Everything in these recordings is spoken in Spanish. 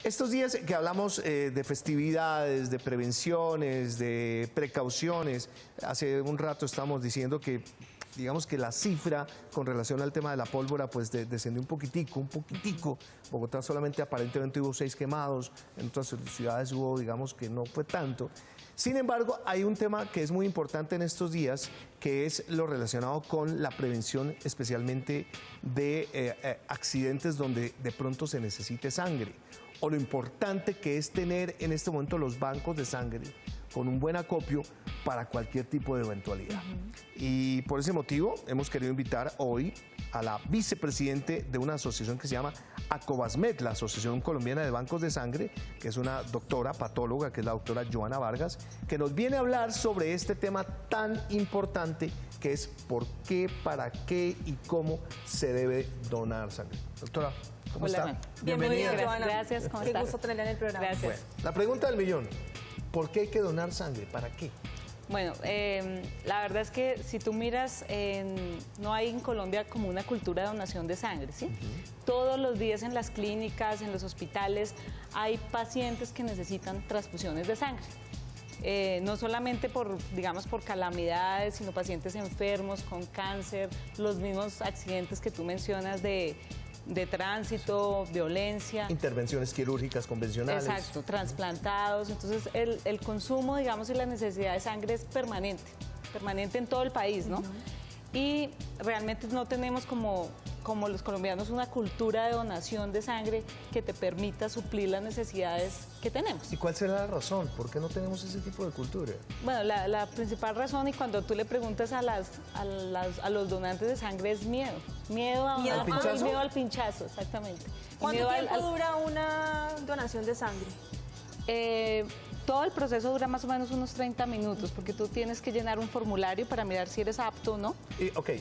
Estos días que hablamos de festividades, de prevenciones, de precauciones, hace un rato estamos diciendo que, digamos que la cifra con relación al tema de la pólvora pues descendió un poquitico. Bogotá solamente aparentemente hubo 6 quemados, en otras ciudades hubo, digamos que no fue tanto. Sin embargo, hay un tema que es muy importante en estos días, que es lo relacionado con la prevención, especialmente de accidentes donde de pronto se necesite sangre, o lo importante que es tener en este momento los bancos de sangre con un buen acopio para cualquier tipo de eventualidad. Y por ese motivo hemos querido invitar hoy a la vicepresidente de una asociación que se llama Acobasmet, la Asociación Colombiana de Bancos de Sangre, que es una doctora patóloga, que es la doctora Joana Vargas, que nos viene a hablar sobre este tema tan importante que es por qué, para qué y cómo se debe donar sangre. Doctora, ¿cómo está? Bienvenida, Joana. Gracias, ¿cómo Qué estás? gusto tenerla en el programa. Gracias. Bueno, la pregunta del millón, ¿por qué hay que donar sangre? ¿Para qué? Bueno, la verdad es que si tú miras, no hay en Colombia como una cultura de donación de sangre, ¿sí? Todos los días en las clínicas, en los hospitales, hay pacientes que necesitan transfusiones de sangre. No solamente por, digamos, por calamidades, sino pacientes enfermos con cáncer, los mismos accidentes que tú mencionas de tránsito, violencia. Intervenciones quirúrgicas convencionales. Exacto, trasplantados. Entonces, el consumo, digamos, y la necesidad de sangre es permanente en todo el país, ¿no? Y realmente no tenemos como los colombianos una cultura de donación de sangre que te permita suplir las necesidades que tenemos. ¿Y cuál será la razón? ¿Por qué no tenemos ese tipo de cultura? Bueno, la principal razón, y cuando tú le preguntas a los donantes de sangre, es miedo. Miedo a ¿Al pinchazo? Miedo al pinchazo, exactamente. ¿Cuánto tiempo dura una donación de sangre? Todo el proceso dura más o menos unos 30 minutos, porque tú tienes que llenar un formulario para mirar si eres apto o no.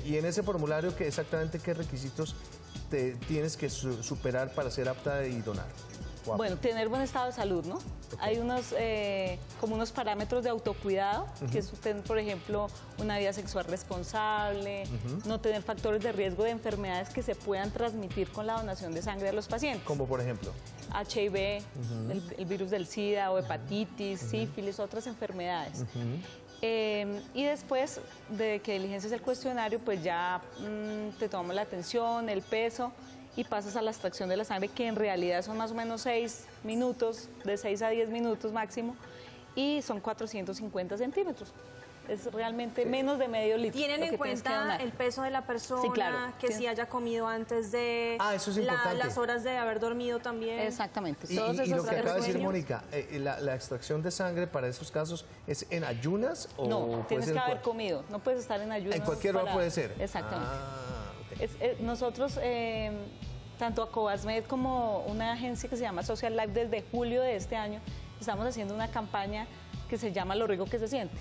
Y en ese formulario, exactamente qué requisitos te tienes que superar para ser apta y donar? Wow. Bueno, tener buen estado de salud, ¿no? Hay como unos parámetros de autocuidado, que es tener, por ejemplo, una vida sexual responsable, no tener factores de riesgo de enfermedades que se puedan transmitir con la donación de sangre a los pacientes. Como por ejemplo HIV, el virus del SIDA o hepatitis, sífilis, otras enfermedades. Y después de que diligencias el cuestionario, pues ya te tomamos la atención, el peso, y pasas a la extracción de la sangre, que en realidad son más o menos 6 minutos, de 6 a 10 minutos máximo, y son 450 centímetros. Es realmente menos de medio litro. ¿Tienen en cuenta el peso de la persona? Sí, claro. Que si haya comido antes de... eso es importante. Las horas de haber dormido también. Exactamente. Y lo que acaba de decir Mónica, la extracción de sangre para esos casos, ¿es en ayunas o no, tienes que haber comido, no puedes estar en ayunas. En cualquier hora puede ser. Exactamente. Okay. Nosotros, tanto Acobasmet como una agencia que se llama Social Life, desde julio de este año, estamos haciendo una campaña que se llama Lo rico que se siente.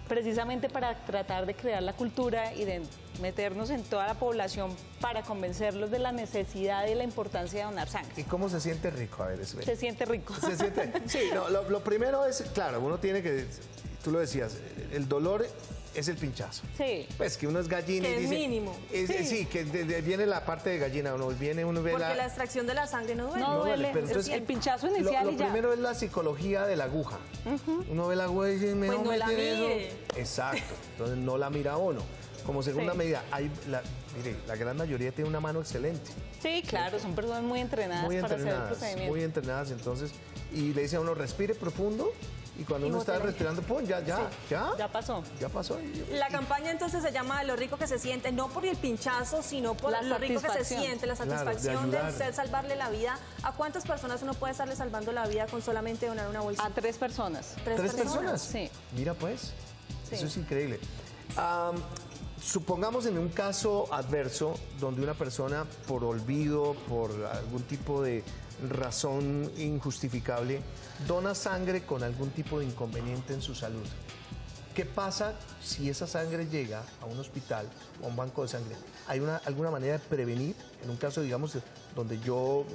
Precisamente para tratar de crear la cultura y de meternos en toda la población para convencerlos de la necesidad y la importancia de donar sangre. ¿Y cómo se siente rico? A ver, se siente rico. Se siente, sí, no, lo primero es, claro, uno tiene que, tú lo decías, el dolor es el pinchazo. Sí. Pues que uno es gallina que y dice... es mínimo. Sí, que viene la parte de gallina, uno ve Porque la extracción de la sangre no duele. No duele, pero entonces, el pinchazo inicial lo y ya. primero es la psicología de la aguja. Uno ve la aguja y dice, pues no la mire. Exacto, entonces no la mira uno. Como segunda medida, mire, la gran mayoría tiene una mano excelente. Sí, claro, son personas muy entrenadas para hacer el procedimiento. Muy entrenadas, entonces, y le dice a uno, respire profundo. Y cuando uno está respirando, ¡pum! Ya pasó. Ya pasó. La campaña entonces se llama Lo rico que se siente, no por el pinchazo, sino por lo rico que se siente, la satisfacción de usted salvarle la vida. ¿A cuántas personas uno puede estarle salvando la vida con solamente donar una bolsita? A 3 personas. ¿Tres personas? Sí. Mira pues, sí. Eso es increíble. Supongamos en un caso adverso donde una persona por olvido, por algún tipo de razón injustificable, dona sangre con algún tipo de inconveniente en su salud. ¿Qué pasa si esa sangre llega a un hospital o a un banco de sangre? ¿Hay alguna manera de prevenir? En un caso, digamos, donde yo,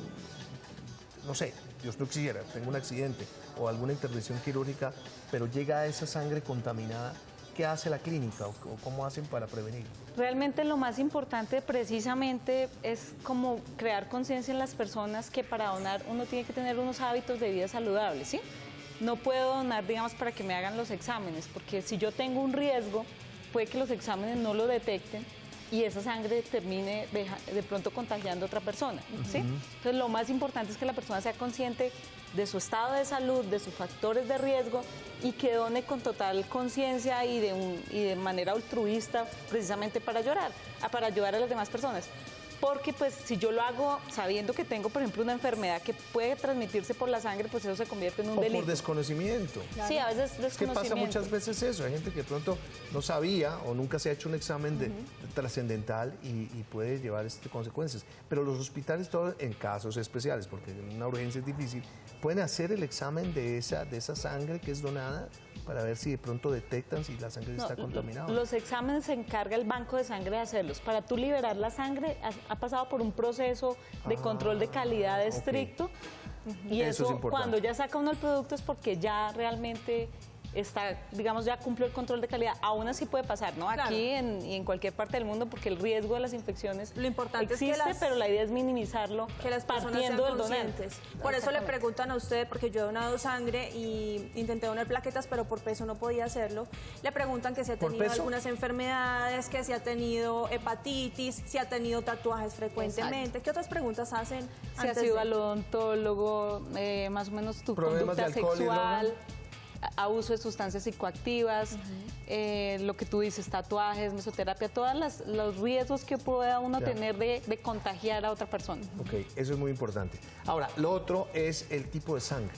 no sé, Dios no quisiera, tengo un accidente o alguna intervención quirúrgica, pero llega esa sangre contaminada, ¿qué hace la clínica o cómo hacen para prevenir? Realmente lo más importante precisamente es como crear conciencia en las personas que para donar uno tiene que tener unos hábitos de vida saludables, ¿sí? No puedo donar, digamos, para que me hagan los exámenes, porque si yo tengo un riesgo, puede que los exámenes no lo detecten y esa sangre termine de pronto contagiando a otra persona, ¿sí? Entonces lo más importante es que la persona sea consciente de su estado de salud, de sus factores de riesgo y que done con total conciencia y de manera altruista precisamente para ayudar a las demás personas. Porque pues si yo lo hago sabiendo que tengo, por ejemplo, una enfermedad que puede transmitirse por la sangre, pues eso se convierte en un delito. O por desconocimiento. Claro. Sí, a veces desconocimiento. ¿Qué pasa muchas veces eso? Hay gente que de pronto no sabía o nunca se ha hecho un examen trascendental y puede llevar consecuencias. Pero los hospitales, todos en casos especiales, porque en una urgencia es difícil, pueden hacer el examen de esa sangre que es donada para ver si de pronto detectan si la sangre está contaminada. Los exámenes se encarga el banco de sangre de hacerlos. Para tú liberar la sangre ha pasado por un proceso de control de calidad estricto. Y eso cuando ya saca uno el producto es porque ya realmente está, digamos, ya cumplió el control de calidad. Aún así puede pasar, ¿no? Claro. Aquí y en cualquier parte del mundo, porque el riesgo de las infecciones lo importante existe, es que pero la idea es minimizarlo, que las personas partiendo sean del donante. conscientes. Por eso le preguntan a usted, porque yo he donado sangre y intenté donar plaquetas, pero por peso no podía hacerlo. Le preguntan que si ha tenido algunas enfermedades, que si ha tenido hepatitis, si ha tenido tatuajes frecuentemente. Exacto. ¿Qué otras preguntas hacen? Si has ido al odontólogo, más o menos tu conducta sexual, abuso de sustancias psicoactivas, lo que tú dices, tatuajes, mesoterapia, todos los riesgos que pueda uno tener de contagiar a otra persona. Ok, eso es muy importante. Ahora, lo otro es el tipo de sangre,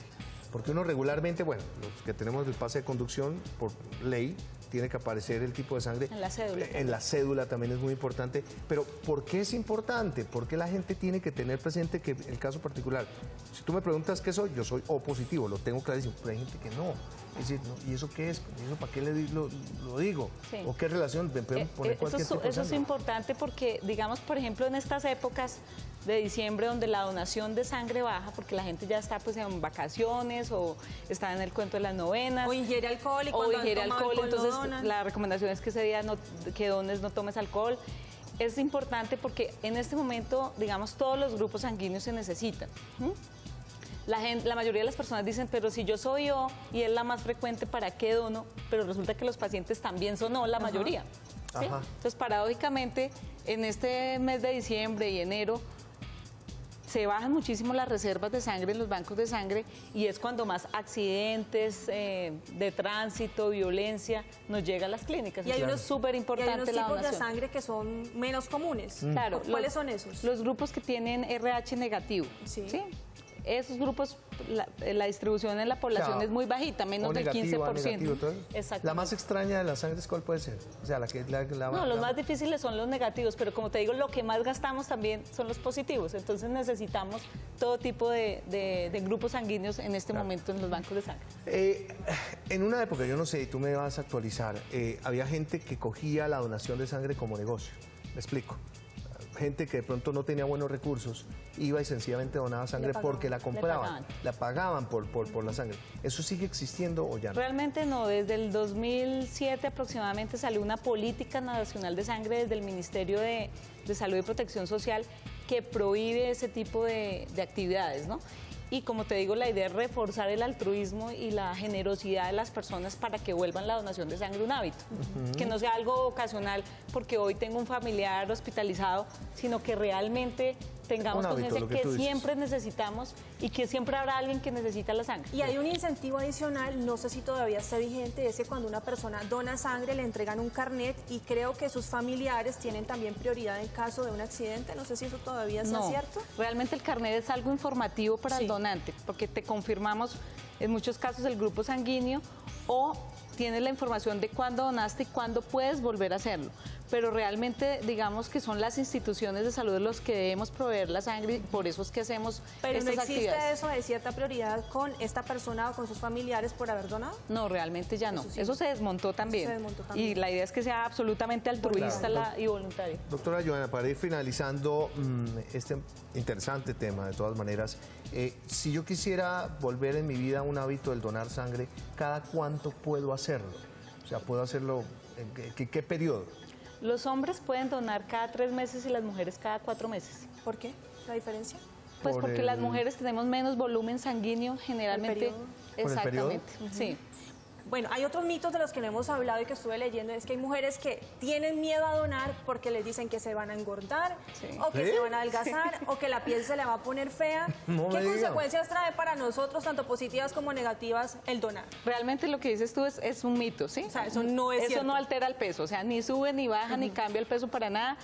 porque uno regularmente, bueno, los que tenemos el pase de conducción, por ley, tiene que aparecer el tipo de sangre. En la cédula. En la cédula también es muy importante. Pero ¿por qué es importante? Porque la gente tiene que tener presente que el caso particular, si tú me preguntas qué soy, yo soy O positivo, lo tengo clarísimo, pero hay gente que no. Es decir, no, ¿y eso qué es? ¿Y eso para qué lo digo? Sí. ¿O qué relación? Me pueden poner cualquier tipo de Eso es sangre. importante porque, digamos, por ejemplo, en estas épocas de diciembre donde la donación de sangre baja, porque la gente ya está pues en vacaciones o está en el cuento de las novenas. O ingiere alcohol y o cuando ingiere alcohol, entonces donan. la recomendación es que ese día que dones no tomes alcohol. Es importante porque en este momento, digamos, todos los grupos sanguíneos se necesitan. La mayoría de las personas dicen, pero si yo soy O y es la más frecuente, ¿para qué dono? Pero resulta que los pacientes también son O, la mayoría. ¿Sí? Entonces, paradójicamente, en este mes de diciembre y enero, se bajan muchísimo las reservas de sangre en los bancos de sangre y es cuando más accidentes de tránsito, violencia, nos llega a las clínicas. Y hay unos súper importante la tipos donación. de sangre que son menos comunes. Claro. ¿Cuáles son esos? Los grupos que tienen RH negativo. Sí. Esos grupos, la distribución en la población es muy bajita, menos del 15%. Exacto. La más extraña de las sangres, ¿cuál puede ser? O sea, los más difíciles son los negativos, pero como te digo, lo que más gastamos también son los positivos. Entonces necesitamos todo tipo de grupos sanguíneos en este momento en los bancos de sangre. En una época, yo no sé, tú me vas a actualizar, había gente que cogía la donación de sangre como negocio. Me explico. Gente que de pronto no tenía buenos recursos, iba y sencillamente donaba sangre porque la compraban, la pagaban por la sangre. ¿Eso sigue existiendo o ya no? Realmente no, desde el 2007 aproximadamente salió una política nacional de sangre desde el Ministerio de Salud y Protección Social que prohíbe ese tipo de actividades, ¿no? Y como te digo, la idea es reforzar el altruismo y la generosidad de las personas para que vuelvan la donación de sangre un hábito. Que no sea algo ocasional porque hoy tengo un familiar hospitalizado, sino que realmente tengamos conciencia que siempre necesitamos y que siempre habrá alguien que necesita la sangre. Y hay un incentivo adicional, no sé si todavía está vigente, es que cuando una persona dona sangre le entregan un carnet y creo que sus familiares tienen también prioridad en caso de un accidente. No sé si eso todavía sea cierto. Realmente el carnet es algo informativo para el donante, porque te confirmamos en muchos casos el grupo sanguíneo o tienes la información de cuándo donaste y cuándo puedes volver a hacerlo. Pero realmente, digamos que son las instituciones de salud los que debemos proveer la sangre, y por eso es que hacemos estas actividades. ¿Pero no existe eso de cierta prioridad con esta persona o con sus familiares por haber donado? No, realmente ya no. Eso se desmontó también. Y la idea es que sea absolutamente altruista y voluntaria. Doctora Joana, para ir finalizando este interesante tema, de todas maneras, si yo quisiera volver en mi vida a un hábito del donar sangre, ¿cada cuánto puedo hacerlo? O sea, ¿puedo hacerlo en qué periodo? Los hombres pueden donar cada 3 meses y las mujeres cada 4 meses. ¿Por qué? ¿La diferencia? Pues porque las mujeres tenemos menos volumen sanguíneo generalmente. ¿Por el periodo? Exactamente, sí. Bueno, hay otros mitos de los que no hemos hablado y que estuve leyendo, es que hay mujeres que tienen miedo a donar porque les dicen que se van a engordar, Sí. o que se van a adelgazar, o que la piel se le va a poner fea. No ¿Qué me diga. consecuencias trae para nosotros, tanto positivas como negativas, el donar? Realmente lo que dices tú es un mito, ¿sí? O sea, eso no es cierto. Eso no altera el peso, o sea, ni sube, ni baja, ni cambia el peso para nada,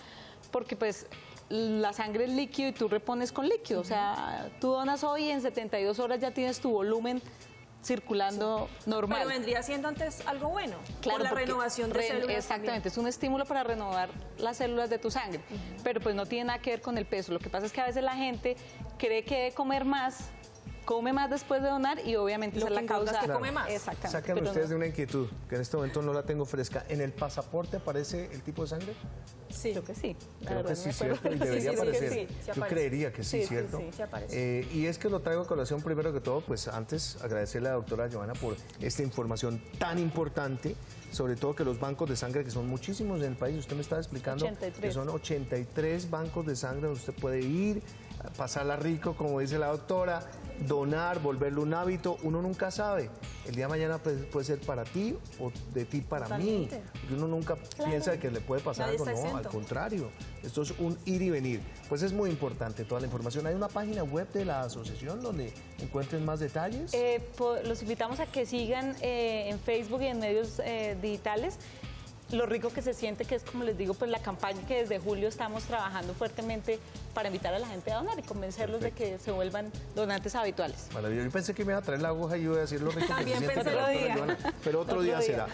porque pues la sangre es líquido y tú repones con líquido. O sea, tú donas hoy y en 72 horas ya tienes tu volumen circulando normal. Pero vendría siendo antes algo bueno, por la porque renovación de células. Exactamente, es un estímulo para renovar las células de tu sangre, pero pues no tiene nada que ver con el peso. Lo que pasa es que a veces la gente cree que debe comer más, come más después de donar y obviamente Lo esa es que la engorda causa. es que come más. Exactamente. Sáquenme pero ustedes no. de una inquietud, que en este momento no la tengo fresca. ¿En el pasaporte aparece el tipo de sangre? Sí. Creo que sí. la Creo verdad que no me sí, acuerdo. cierto, y debería sí, sí, aparecer. sí, sí Yo aparece. creería que sí, Sí, sí, ¿cierto? sí, sí aparece. Y es que lo traigo a colación primero que todo, pues antes agradecerle a la doctora Johanna por esta información tan importante, sobre todo que los bancos de sangre, que son muchísimos en el país, usted me estaba explicando 83. que son 83 bancos de sangre donde usted puede ir, pasarla rico, como dice la doctora, donar, volverlo un hábito, uno nunca sabe. El día de mañana puede ser para ti o de ti para Totalmente. mí. Porque uno nunca piensa que le puede pasar Nadie algo, está no, al exento. contrario. Esto es un ir y venir. Pues es muy importante toda la información. ¿Hay una página web de la asociación donde encuentren más detalles? Los invitamos a que sigan en Facebook y en medios digitales. Lo rico que se siente, que es, como les digo, pues la campaña que desde julio estamos trabajando fuertemente para invitar a la gente a donar y convencerlos de que se vuelvan donantes habituales. Maravilloso. Yo pensé que me iba a traer la aguja y iba a decir lo rico que se También siente. pensé. la doctora Otro día. Johanna, pero otro día será.